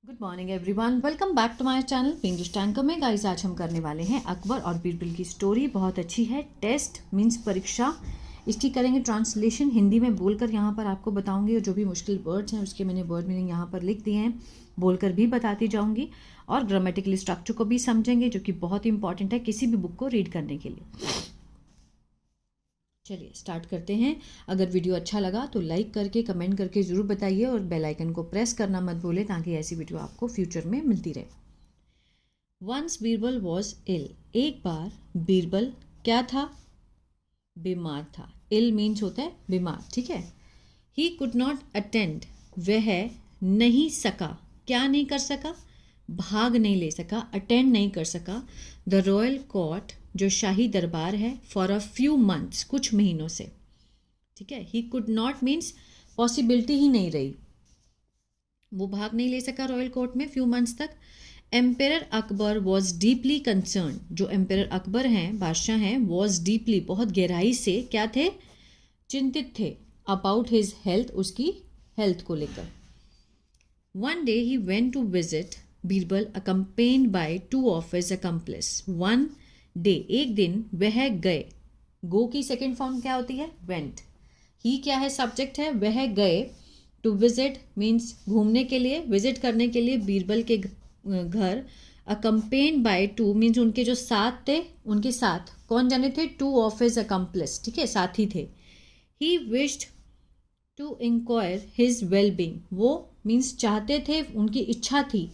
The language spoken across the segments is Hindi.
Good morning everyone, welcome back to my channel पिंग्लिश टैंकर में। गाइस आज हम करने वाले हैं अकबर और बीरबल की स्टोरी। बहुत अच्छी है। टेस्ट मींस परीक्षा। इसकी करेंगे ट्रांसलेशन, हिंदी में बोलकर यहाँ पर आपको बताऊंगी और जो भी मुश्किल वर्ड्स हैं उसके मैंने वर्ड मीनिंग यहाँ पर लिख दिए हैं, बोलकर भी बताती जाऊँगी और ग्रामेटिकली स्ट्रक्चर को भी समझेंगे जो कि बहुत इंपॉर्टेंट है किसी भी बुक को रीड करने के लिए। चलिए स्टार्ट करते हैं। अगर वीडियो अच्छा लगा तो लाइक करके कमेंट करके ज़रूर बताइए और बेल आइकन को प्रेस करना मत भूलें ताकि ऐसी वीडियो आपको फ्यूचर में मिलती रहे। वंस बीरबल वॉज इल, एक बार बीरबल क्या था? बीमार था। इल मीन्स होता है बीमार, ठीक है। ही कुड नॉट अटेंड, वह नहीं सका, क्या नहीं कर सका? भाग नहीं ले सका, अटेंड नहीं कर सका। द रॉयल कोर्ट, जो शाही दरबार है, फॉर अ फ्यू मंथ्स, कुछ महीनों से, ठीक है। He could not means possibility ही नहीं रही, वो भाग नहीं ले सका रॉयल कोर्ट में फ्यू मंथ्स तक। Emperor Akbar was deeply concern, जो एम्पेरर अकबर हैं, बादशाह हैं, वॉज डीपली बहुत गहराई से क्या थे? चिंतित थे। अबाउट हिज हेल्थ, उसकी हेल्थ को लेकर। One day he went to visit Birbal accompanied by two of his accomplice. One day, एक दिन वह गए। गो की सेकेंड फॉर्म क्या होती है? वेंट। ही क्या है? सब्जेक्ट है। वह गए। टू विजिट मीन्स घूमने के लिए, विजिट करने के लिए बीरबल के घर। अकम्पेन्ड बाय टू मीन्स उनके जो साथ थे, उनके साथ कौन जाने थे? टू ऑफ हिज अकम्प्लिस, ठीक है, साथी थे। He wished to inquire his wellbeing, वो मीन्स चाहते थे, उनकी इच्छा थी।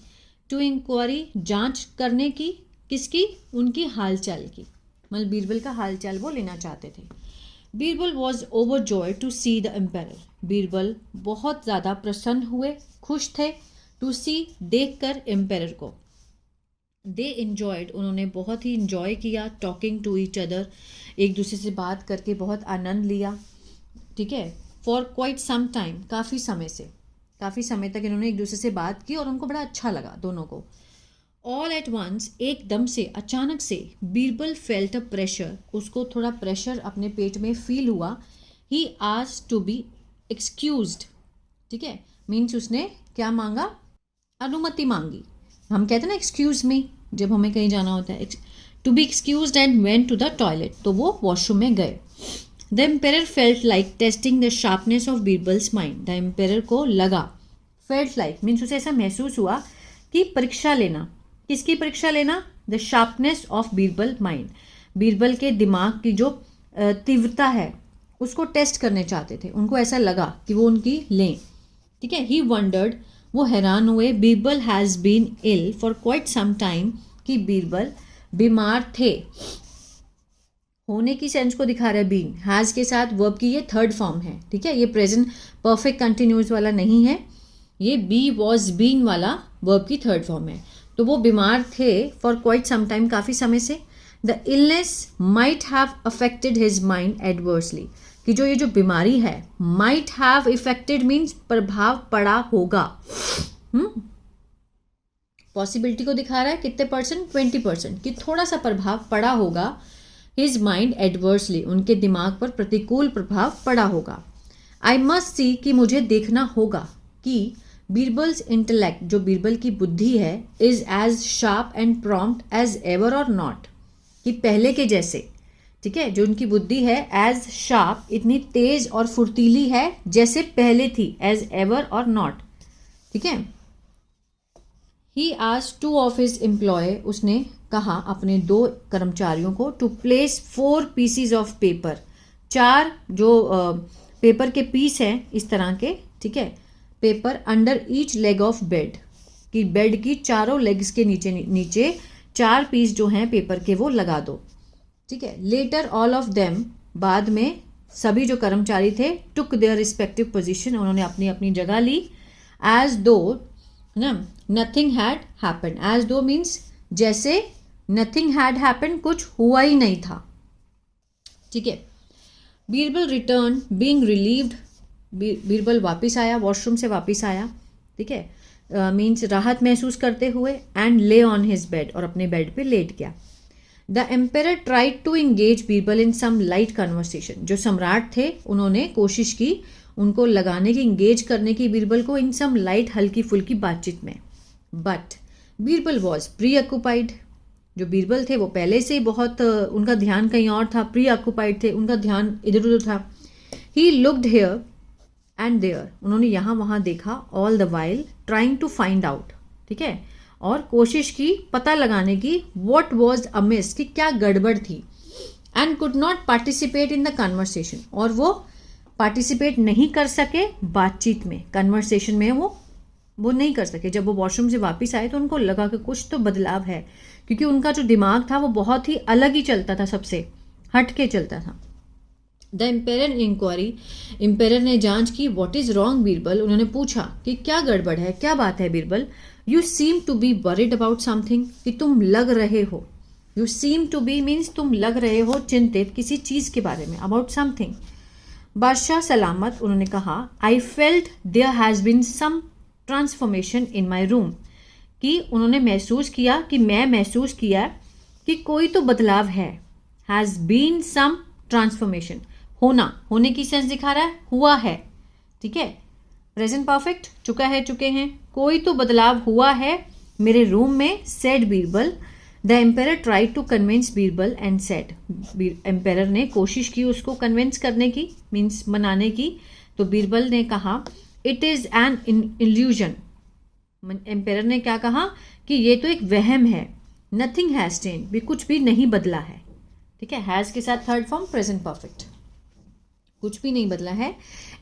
टू इंक्वायरी, जांच करने की, किसकी? उनकी हालचाल की, मतलब बीरबल का हालचाल वो लेना चाहते थे। Birbal was overjoy to see the emperor, Birbal बहुत ज़्यादा प्रसन्न हुए, खुश थे। टू सी, देख कर, एम्पेरर को। दे इन्जॉयड, उन्होंने बहुत ही इन्जॉय किया। टॉकिंग टू ईच अदर, एक दूसरे से बात करके बहुत आनंद लिया, ठीक है। फॉर क्वाइट सम टाइम, काफ़ी समय से, काफ़ी समय तक इन्होंने एक दूसरे से बात की और उनको बड़ा अच्छा लगा दोनों को। ऑल एट वंस, एकदम से, अचानक से, बीरबल फेल्ट अ प्रेशर, उसको थोड़ा प्रेशर अपने पेट में फील हुआ। He asked to be excused, ठीक है, मीन्स उसने क्या मांगा? अनुमति मांगी। हम कहते हैं ना एक्सक्यूज मी, जब हमें कहीं जाना होता है। To be excused and went to the toilet, तो वो वॉशरूम में गए। The emperor felt like testing the sharpness of Birbal's mind, the emperor को लगा, फेल्ट लाइक मीन्स उसे ऐसा महसूस हुआ कि परीक्षा लेना, किसकी परीक्षा लेना? The sharpness of Birbal mind, Birbal के दिमाग की जो तीव्रता है उसको टेस्ट करने चाहते थे, उनको ऐसा लगा कि वो उनकी लें, ठीक है। ही वंडर्ड, वो हैरान हुए। Birbal has been ill for quite some time, कि बीरबल बीमार थे। होने की सेंस को दिखा रहा है बीन, हैज़ के साथ वर्ब की ये थर्ड फॉर्म है, ठीक है। ये प्रेजेंट परफेक्ट कंटिन्यूस वाला नहीं है, ये बी वॉज बीन वाला वर्ब की थर्ड फॉर्म है। तो वो बीमार थे फॉर क्वाइट सम टाइम, काफ़ी समय से। The illness might have affected his mind adversely, कि जो ये जो बीमारी है, माइट हैव इफेक्टेड मीन्स प्रभाव पड़ा होगा। पॉसिबिलिटी को दिखा रहा है कितने परसेंट? 20%, कि थोड़ा सा प्रभाव पड़ा होगा। हिज माइंड एडवर्सली, उनके दिमाग पर प्रतिकूल प्रभाव पड़ा होगा। आई मस्ट सी, कि मुझे देखना होगा कि बीरबल्स इंटेलेक्ट, जो बीरबल की बुद्धि है, is as sharp and prompt as ever or not, कि पहले के जैसे, ठीक है, जो उनकी बुद्धि है एज शार्प, इतनी तेज और फुर्तीली है जैसे पहले थी, एज एवर और नॉट, ठीक है। ही आज टू ऑफ हिज एम्प्लॉय, उसने कहा अपने 2 कर्मचारियों को, to place 4 pieces of paper, 4 जो पेपर के पीस हैं इस तरह के, ठीक है, paper under each leg of bed, कि बेड की चारों लेग्स के नीचे नीचे 4 पीस जो हैं पेपर के वो लगा दो, ठीक है। लेटर ऑल ऑफ देम, बाद में सभी जो कर्मचारी थे, टुक देयर रिस्पेक्टिव पोजीशन, उन्होंने अपनी अपनी जगह ली। एज दो, ना, नथिंग हैड हैपेंड, एज दो मीन्स जैसे, नथिंग हैड हैपेंड, कुछ हुआ ही नहीं था, ठीक है। Birbal return being relieved, Birbal वापस आया, वॉशरूम से वापस आया, ठीक है, मीन्स राहत महसूस करते हुए। एंड ले ऑन हिज बेड, और अपने बेड पे लेट गया। The emperor tried to engage Birbal in some light conversation, जो सम्राट थे उन्होंने कोशिश की उनको लगाने की, इंगेज करने की बीरबल को इन सम लाइट, हल्की फुल्की बातचीत में। But Birbal was pre occupied, जो बीरबल थे वो पहले से बहुत उनका ध्यान कहीं और था, प्री ऑक्यूपाइड थे, उनका ध्यान इधर उधर था. He looked here and there, उन्होंने यहाँ वहाँ देखा, all the while trying to find out, ठीक है, और कोशिश की पता लगाने की, व्हाट वाज अमिस, कि क्या गड़बड़ थी, and could not participate in the conversation, और वो पार्टिसिपेट नहीं कर सके बातचीत में, कन्वर्सेशन में वो नहीं कर सके. जब वो वॉशरूम से वापस आए तो उनको लगा कि कुछ तो बदलाव है, क्योंकि उनका जो दिमाग था वो बहुत ही अलग ही चलता था, सबसे हट के चलता था. द एम्पेयर इंक्वायरी, एम्पेयर ने जांच की, व्हाट इज रॉन्ग बीरबल, उन्होंने पूछा कि क्या गड़बड़ है, क्या बात है Birbal. You seem to be worried about something, कि तुम लग रहे हो, you seem to be means तुम लग रहे हो चिंतित किसी चीज़ के बारे में, अबाउट समथिंग. बादशाह सलामत, उन्होंने कहा, I felt there has been some transformation in my room, कि उन्होंने महसूस किया, कि मैं महसूस किया कि कोई तो बदलाव है. हैज़ बीन सम ट्रांसफॉर्मेशन, होना, होने की सेंस दिखा रहा है, हुआ है, ठीक है, प्रेजेंट परफेक्ट, चुका है, चुके हैं, कोई तो बदलाव हुआ है मेरे रूम में. Said Birbal. The emperor try to convince Birbal and said, emperor ने कोशिश की उसको कन्विंस करने की, मीन्स मनाने की. तो बीरबल ने कहा, it is an illusion, ampere ने क्या कहा कि ये तो एक वहम है. नथिंग हैज़ चेंज, भी कुछ भी नहीं बदला है, ठीक है, हैज़ के साथ थर्ड फॉर्म प्रेजेंट परफेक्ट, कुछ भी नहीं बदला है.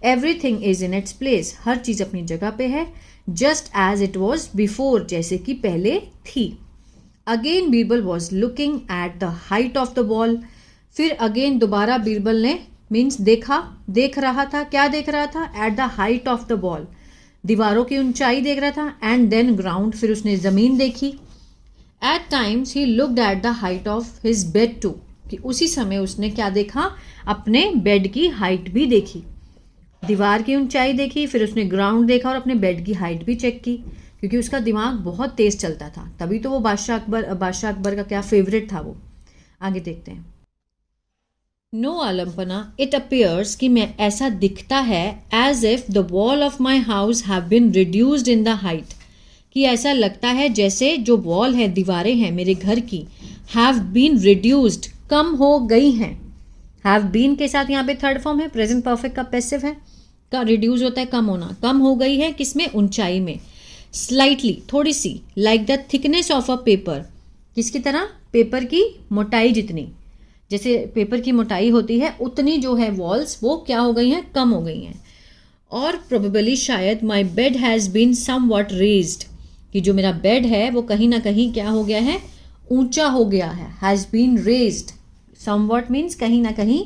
Everything is in its place, हर चीज़ अपनी जगह पे है. Just as it was before, जैसे कि पहले थी. Again Birbal was looking at the height of the wall, फिर अगेन दोबारा बीरबल ने मीन्स देख रहा था, क्या देख रहा था, eight the height of the wall, दीवारों की ऊंचाई देख रहा था. एंड देन ग्राउंड, फिर उसने ज़मीन देखी. At times he looked at the height of his bed too, कि उसी समय उसने क्या देखा, अपने बेड की हाइट भी देखी, दीवार की ऊंचाई देखी, फिर उसने ग्राउंड देखा और अपने बेड की हाइट भी चेक की, क्योंकि उसका दिमाग बहुत तेज चलता था, तभी तो वो बादशाह अकबर का क्या फेवरेट था वो. आगे देखते हैं. नो आलम्पना, इट अपियर्स, कि मैं ऐसा दिखता है, as if the wall of my house have been reduced in the height, कि ऐसा लगता है जैसे जो वॉल है, दीवारें हैं मेरे घर की, हैव बीन रिड्यूस्ड, कम हो गई हैं. हैव बीन के साथ यहाँ पे थर्ड फॉर्म है, प्रेजेंट परफेक्ट का पैसिव है, का रिड्यूस होता है कम होना, कम हो गई है किसमें, ऊंचाई में. स्लाइटली, थोड़ी सी, like the thickness of a paper, किसकी तरह, पेपर की मोटाई जितनी, जैसे पेपर की मोटाई होती है उतनी जो है वॉल्स वो क्या हो गई हैं, कम हो गई हैं. और प्रोबेबली शायद, my bed has been somewhat raised, कि जो मेरा बेड है वो कहीं ना कहीं क्या हो गया है, ऊंचा हो गया है. Has been raised, somewhat means कहीं ना कहीं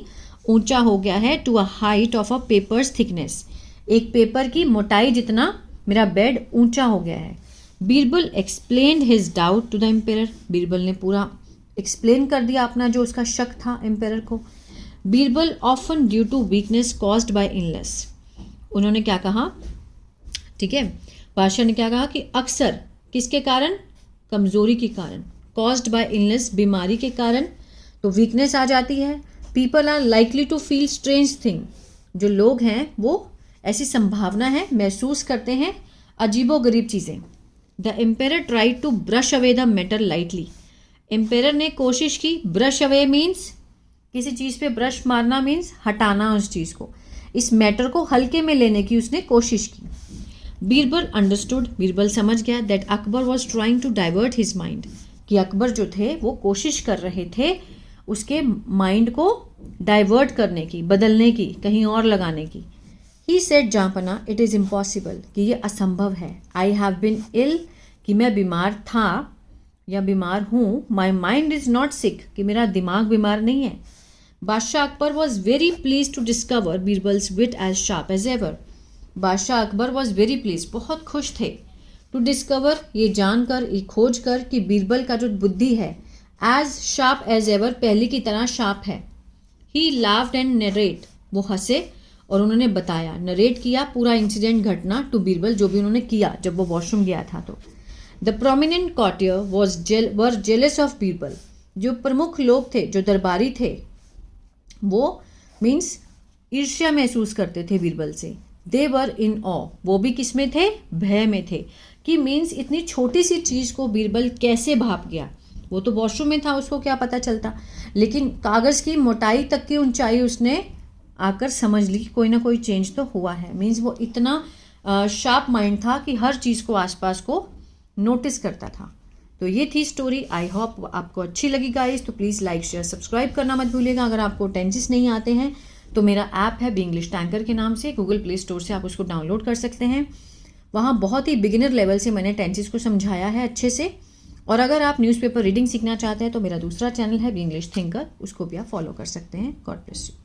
ऊंचा हो गया है, to a height of a paper's thickness, एक पेपर की मोटाई जितना मेरा बेड ऊंचा हो गया है. Birbal explained his doubt to the emperor, Birbal ने पूरा एक्सप्लेन कर दिया अपना जो उसका शक था एम्पेयर को. Birbal often due to weakness caused by illness, उन्होंने क्या कहा, ठीक है, बादशाह ने क्या कहा कि अक्सर किसके कारण, कमज़ोरी के कारण, कॉज्ड बाय इलनेस, बीमारी के कारण, तो वीकनेस आ जाती है. People are likely to feel strange thing, जो लोग हैं वो ऐसी संभावना है, महसूस करते हैं अजीबोगरीब चीज़ें. The emperor try to brush away the matter lightly, emperor ने कोशिश की, ब्रश अवे मीन्स किसी चीज़ पे ब्रश मारना, मीन्स हटाना उस चीज़ को, इस मैटर को हल्के में लेने की उसने कोशिश की. बीरबल अंडरस्टूड, बीरबल समझ गया, that Akbar was trying to divert his mind, कि अकबर जो थे वो कोशिश कर रहे थे उसके माइंड को डाइवर्ट करने की, बदलने की, कहीं और लगाने की. ही सेड जहाँपना, इट इज़ इम्पॉसिबल, कि ये असंभव है. आई हैव बिन इल, कि मैं बीमार था या बीमार हूँ. My mind is not sick, कि मेरा दिमाग बीमार नहीं है. बादशाह Akbar was very please to discover Birbal's wit as sharp as ever, बादशाह अकबर वॉज वेरी प्लीज, बहुत खुश थे, टू डिस्कवर, ये जानकर, ये खोज कर, कि बीरबल का जो बुद्धि है एज शार्प एज एवर, पहले की तरह शार्प है. ही लाफ्ड एंड नरेट, वो हंसे और उन्होंने बताया, नरेट किया पूरा इंसिडेंट, घटना, टू बीरबल, जो भी उन्होंने किया जब वो वॉशरूम गया था. तो the prominent कॉटियर were jealous of Birbal, जो प्रमुख लोग थे, जो दरबारी थे, वो मीन्स ईर्ष्या महसूस करते थे बीरबल से. दे वर इन ऑ, वो भी किस में थे, भय में थे, कि मीन्स इतनी छोटी सी चीज़ को बीरबल कैसे भाप गया। वो तो वॉशरूम में था, उसको क्या पता चलता, लेकिन कागज़ की मोटाई तक की ऊंचाई उसने आकर समझ ली, कोई ना कोई चेंज तो हुआ है। मीन्स वो इतना शार्प माइंड था कि हर चीज़ को आसपास को नोटिस करता था। तो ये थी स्टोरी। आई होप आपको अच्छी लगी गाइस। तो प्लीज़ लाइक शेयर सब्सक्राइब करना मत भूलिएगा। अगर आपको टेंसेस नहीं आते हैं तो मेरा ऐप है बी इंग्लिश टैंकर के नाम से, गूगल प्ले स्टोर से आप उसको डाउनलोड कर सकते हैं। वहाँ बहुत ही बिगिनर लेवल से मैंने टेंसेस को समझाया है अच्छे से। और अगर आप न्यूज़पेपर रीडिंग सीखना चाहते हैं तो मेरा दूसरा चैनल है बी इंग्लिश थिंकर, उसको भी आप फॉलो कर सकते हैं। God bless you.